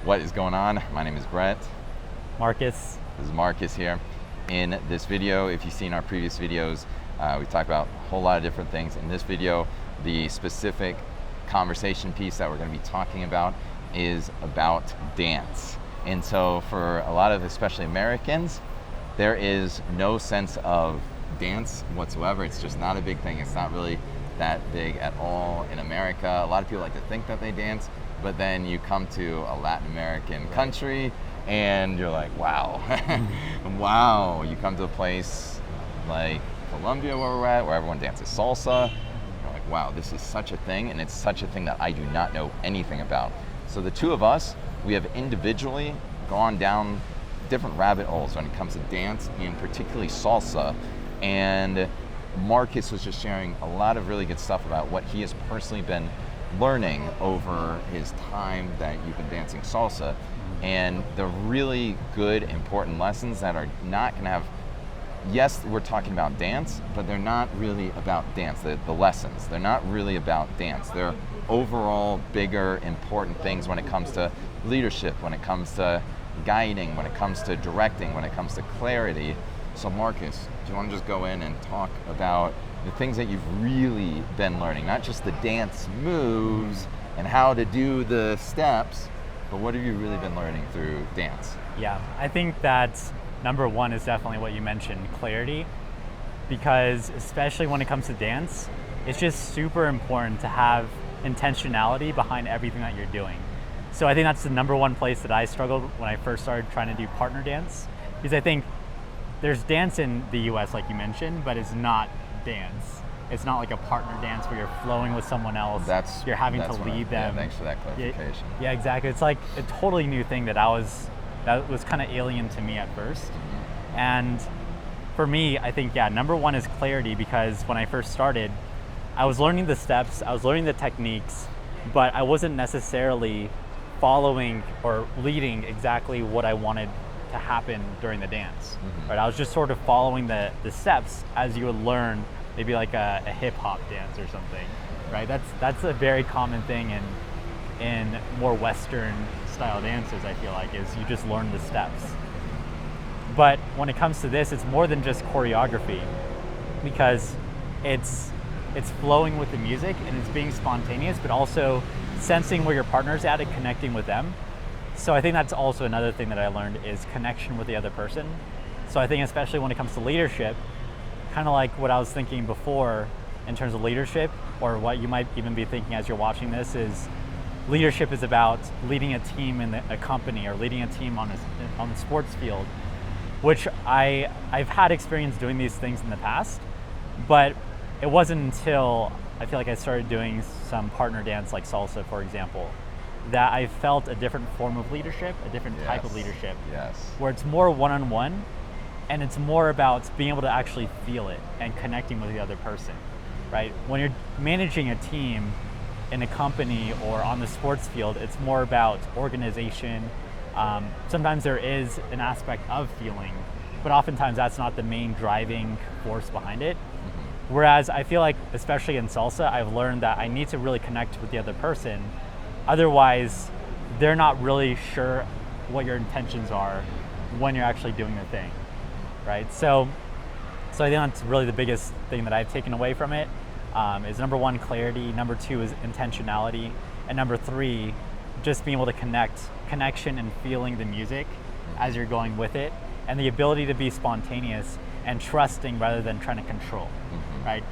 What is going on? My name is Brett. Marcus. This is Marcus here. In this video, if you've seen our previous videos, we talked about a whole lot of different things. In this video, the specific conversation piece that we're going to be talking about is about dance. And so for a lot of especially Americans, there is no sense of dance whatsoever. It's just not a big thing. It's not really that big at all in America. A lot of people like to think that they dance, but then you come to a Latin American country and you're like, wow. Wow. You come to a place like Colombia where we're at, where everyone dances salsa. You're like, wow, this is such a thing, and it's such a thing that I do not know anything about. So the two of us, we have individually gone down different rabbit holes when it comes to dance, and particularly salsa. And Marcus was just sharing a lot of really good stuff about what he has personally been learning over his time that you've been dancing salsa, and the really good, important lessons that are not going to have, yes, we're talking about dance, but they're not really about dance. The lessons, they're not really about dance. They're overall bigger, important things when it comes to leadership, when it comes to guiding, when it comes to directing, when it comes to clarity. So Marcus, do you want to just go in and talk about the things that you've really been learning, not just the dance moves and how to do the steps, but what have you really been learning through dance? Yeah, I think that number one is definitely what you mentioned, clarity, because especially when it comes to dance, it's just super important to have intentionality behind everything that you're doing. So I think that's the number one place that I struggled when I first started trying to do partner dance, because I think there's dance in the US, like you mentioned, but it's not dance. It's not like a partner dance where you're flowing with someone else. You're having to lead them. Yeah, thanks for that clarification. Yeah, exactly. It's like a totally new thing that was kind of alien to me at first. Mm-hmm. And for me, I think, number one is clarity, because when I first started, I was learning the steps, I was learning the techniques, but I wasn't necessarily following or leading exactly what I wanted to happen during the dance. Mm-hmm. Right? I was just sort of following the steps as you would learn maybe like a hip hop dance or something, right? That's a very common thing in more Western style dances, I feel like, is you just learn the steps. But when it comes to this, it's more than just choreography, because it's flowing with the music and it's being spontaneous, but also sensing where your partner's at and connecting with them. So I think that's also another thing that I learned, is connection with the other person. So I think especially when it comes to leadership, kind of like what I was thinking before in terms of leadership, or what you might even be thinking as you're watching this, is leadership is about leading a team in a company, or leading a team on the sports field, which I've had experience doing these things in the past, but it wasn't until I feel like I started doing some partner dance like salsa, for example, that I felt a different form of leadership, a different type of leadership, where it's more one-on-one, and it's more about being able to actually feel it and connecting with the other person, right? When you're managing a team in a company or on the sports field, it's more about organization. Sometimes there is an aspect of feeling, but oftentimes that's not the main driving force behind it. Mm-hmm. Whereas I feel like, especially in salsa, I've learned that I need to really connect with the other person. Otherwise, they're not really sure what your intentions are when you're actually doing the thing, right? So I think that's really the biggest thing that I've taken away from it, is number one, clarity, number two is intentionality, and number three, just being able to connection and feeling the music as you're going with it, and the ability to be spontaneous and trusting rather than trying to control, right?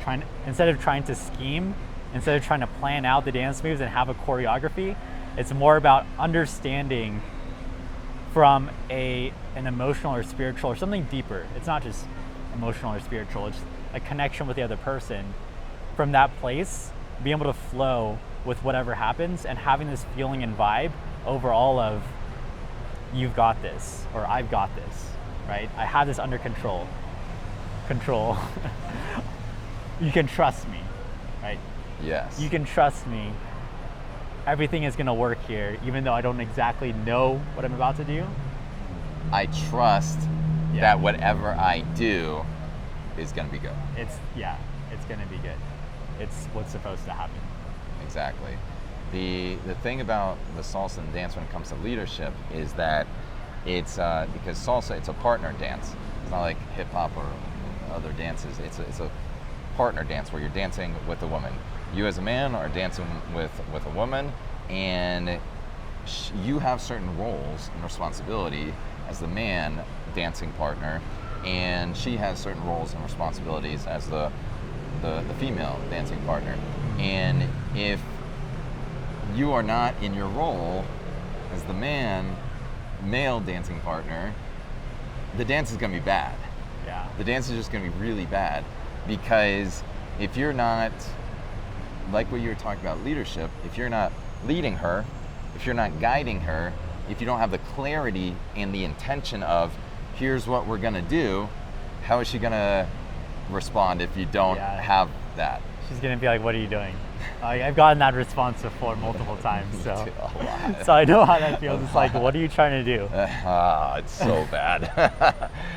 Instead of trying to scheme, instead of trying to plan out the dance moves and have a choreography, it's more about understanding from an emotional or spiritual or something deeper. It's not just emotional or spiritual, it's a connection with the other person. From that place, being able to flow with whatever happens and having this feeling and vibe overall of, you've got this, or I've got this, right? I have this under control. You can trust me, right? Yes. You can trust me. Everything is going to work here, even though I don't exactly know what I'm about to do. I trust that whatever I do is going to be good. It's going to be good. It's what's supposed to happen. Exactly. The thing about the salsa and dance when it comes to leadership is that it's because salsa, it's a partner dance. It's not like hip hop or other dances. It's a partner dance where you're dancing with a woman. You as a man are dancing with a woman, and you have certain roles and responsibility as the man dancing partner, and she has certain roles and responsibilities as the female dancing partner. And if you are not in your role as the male dancing partner, the dance is going to be bad. Yeah. The dance is just going to be really bad, because if you're not, like what you were talking about leadership, if you're not leading her, if you're not guiding her, if you don't have the clarity and the intention of here's what we're going to do, how is she going to respond if you don't have that? She's going to be like, what are you doing? I've gotten that response before multiple times, so I know how that feels. It's like, what are you trying to do? It's so bad.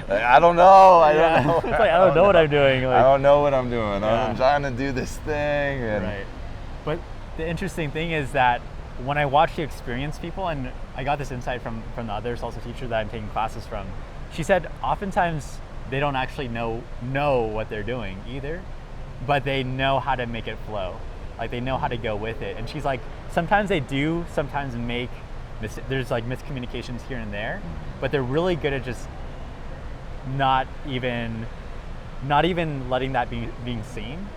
I don't know. I don't know. It's like, I don't know what I'm doing. Like, I don't know what I'm doing. Yeah. I'm trying to do this thing. And right. But the interesting thing is that when I watch the experienced people, and I got this insight from the other salsa teacher that I'm taking classes from, she said oftentimes they don't actually know what they're doing either, but they know how to make it flow. Like they know how to go with it. And she's like, sometimes they do, sometimes make, there's like miscommunications here and there, but they're really good at just not even letting that being seen.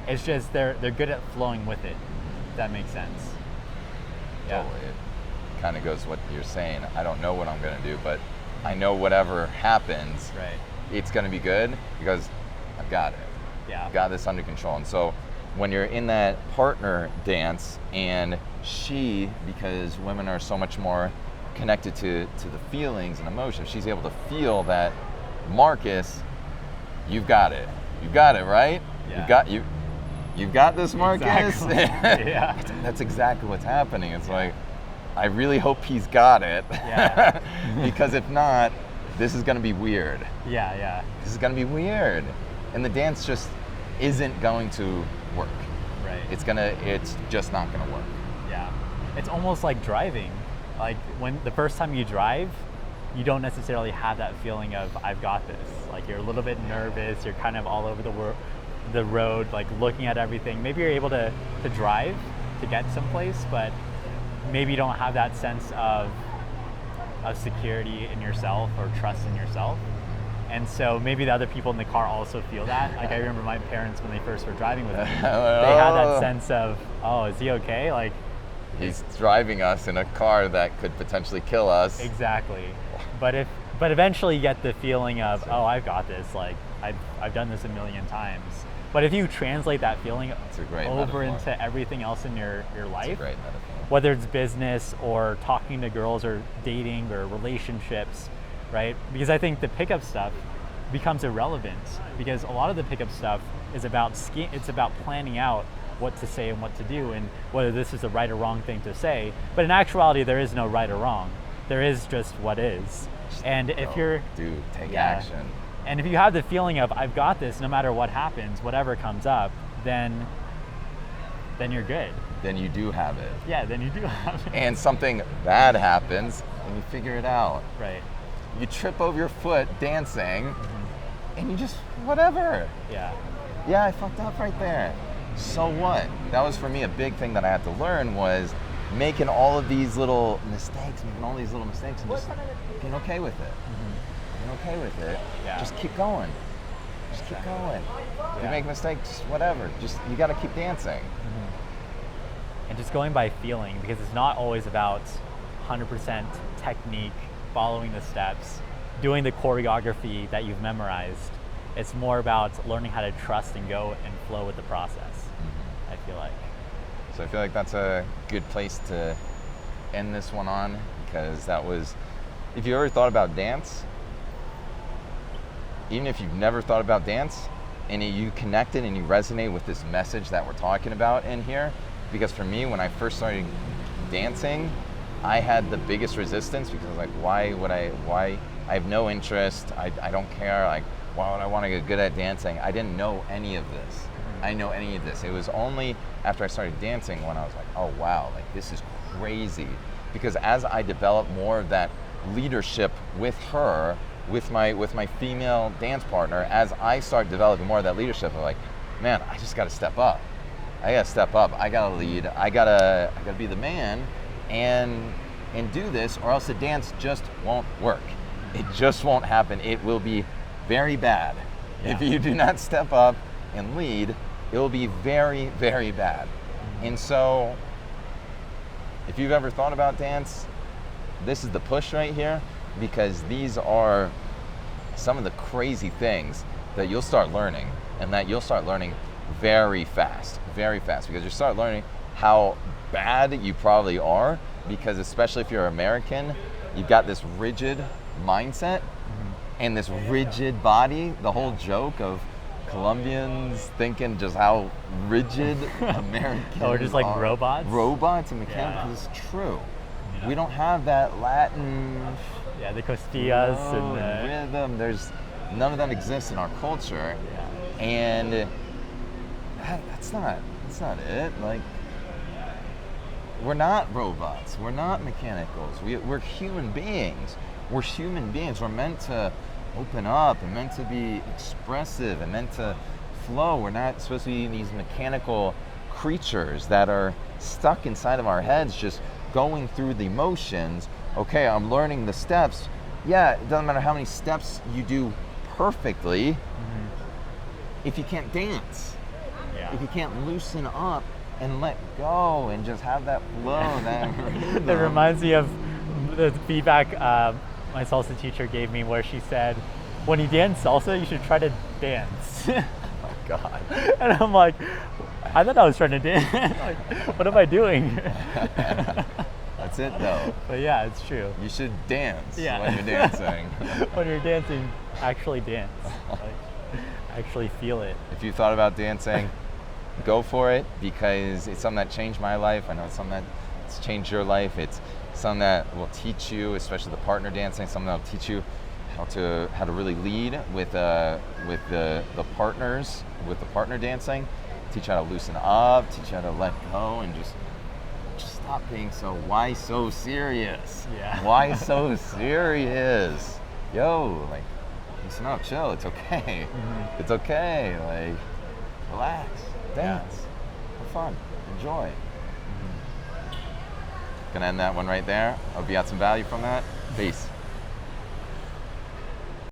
It's just they're good at flowing with it. If that makes sense. Yeah. Totally. It kind of goes what you're saying. I don't know what I'm going to do, but I know whatever happens, right, it's going to be good because I've got it. Yeah. I've got this under control. And so when you're in that partner dance, and she, because women are so much more connected to the feelings and emotions, she's able to feel that, Marcus, you've got it. You've got it, right? Yeah. You've got this, Marcus. Exactly. Yeah. That's exactly what's happening. It's like, I really hope he's got it. Yeah. Because if not, this is going to be weird. Yeah. This is going to be weird. And the dance just isn't going to work. Right. It's just not going to work. Yeah. It's almost like driving. Like when the first time you drive, you don't necessarily have that feeling of I've got this. Like you're a little bit nervous, you're kind of all over the road, like looking at everything. Maybe you're able to drive to get someplace, but maybe you don't have that sense of security in yourself or trust in yourself. And so maybe the other people in the car also feel that. Like I remember my parents when they first were driving with me, they had that sense of, oh, is he okay? Like he's driving us in a car that could potentially kill us. Exactly. But eventually you get the feeling of, oh, I've got this. Like I've done this a million times. But if you translate that feeling over into everything else in your life, whether it's business or talking to girls or dating or relationships, right? Because I think the pickup stuff becomes irrelevant because a lot of the pickup stuff is about it's about planning out what to say and what to do and whether this is the right or wrong thing to say. But in actuality, there is no right or wrong. There is just what is. And if you're take action. And if you have the feeling of I've got this no matter what happens, whatever comes up, then you're good. Then you do have it. Yeah, then you do have it. And something bad happens and you figure it out. Right. You trip over your foot dancing and you just whatever. Yeah. Yeah, I fucked up right there. So what? That was for me a big thing that I had to learn was making all of these little mistakes and just being okay with it. Being okay with it. Yeah. Just keep going. Just keep going. If you make mistakes, whatever. Just you got to keep dancing. And just going by feeling, because it's not always about 100% technique, following the steps, doing the choreography that you've memorized. It's more about learning how to trust and go and flow with the process, I feel like. So I feel like that's a good place to end this one on, because that was, if you ever thought about dance, even if you've never thought about dance, and you connected and you resonate with this message that we're talking about in here, because for me, when I first started dancing, I had the biggest resistance because like, why I have no interest, I don't care, like, why would I want to get good at dancing? I didn't know any of this. I know any of this. It was only after I started dancing when I was like, oh wow, like this is crazy. Because as I developed more of that leadership with her, with my female dance partner, as I started developing more of that leadership, I'm like, man, I just gotta step up. I gotta step up. I gotta lead. I gotta be the man and do this, or else the dance just won't work. It just won't happen. It will be very bad. Yeah. If you do not step up and lead, it will be very, very bad. And so, if you've ever thought about dance, this is the push right here, because these are some of the crazy things that you'll start learning, and that you'll start learning very fast, because you start learning how bad you probably are, because especially if you're American, you've got this rigid mindset and this rigid body. The whole joke of Colombians thinking just how rigid Americans Or just like are. robots? And mechanics is true. Yeah. We don't have that Latin Yeah, the costillas flow and and rhythm. There's none of that exists in our culture, yeah. and that's not it. Like, we're not robots. We're not mechanicals. We're human beings. We're human beings. We're meant to open up and meant to be expressive and meant to flow. We're not supposed to be these mechanical creatures that are stuck inside of our heads just going through the motions. Okay, I'm learning the steps. Yeah, it doesn't matter how many steps you do perfectly if you can't dance. Yeah. If you can't loosen up and let go and just have that flow, that rhythm. It reminds me of the feedback my salsa teacher gave me, where she said, when you dance salsa, you should try to dance. Oh my God. And I'm like, I thought I was trying to dance. Like, what am I doing? That's it though. But yeah, it's true. You should dance Yeah. when you're dancing. When you're dancing, actually dance. Like, actually feel it. If you thought about dancing, go for it, because it's something that changed my life. I know it's something that's changed your life. It's something that will teach you, especially the partner dancing, something that will teach you how to really lead with the partners, with the partner dancing. Teach you how to loosen up, teach you how to let go, and just stop being why so serious? Yeah. Why so serious? Yo, like, listen up, chill, it's okay. It's okay, like, relax, dance, have fun, enjoy. Gonna end that one right there. Hope you got some value from that. Peace.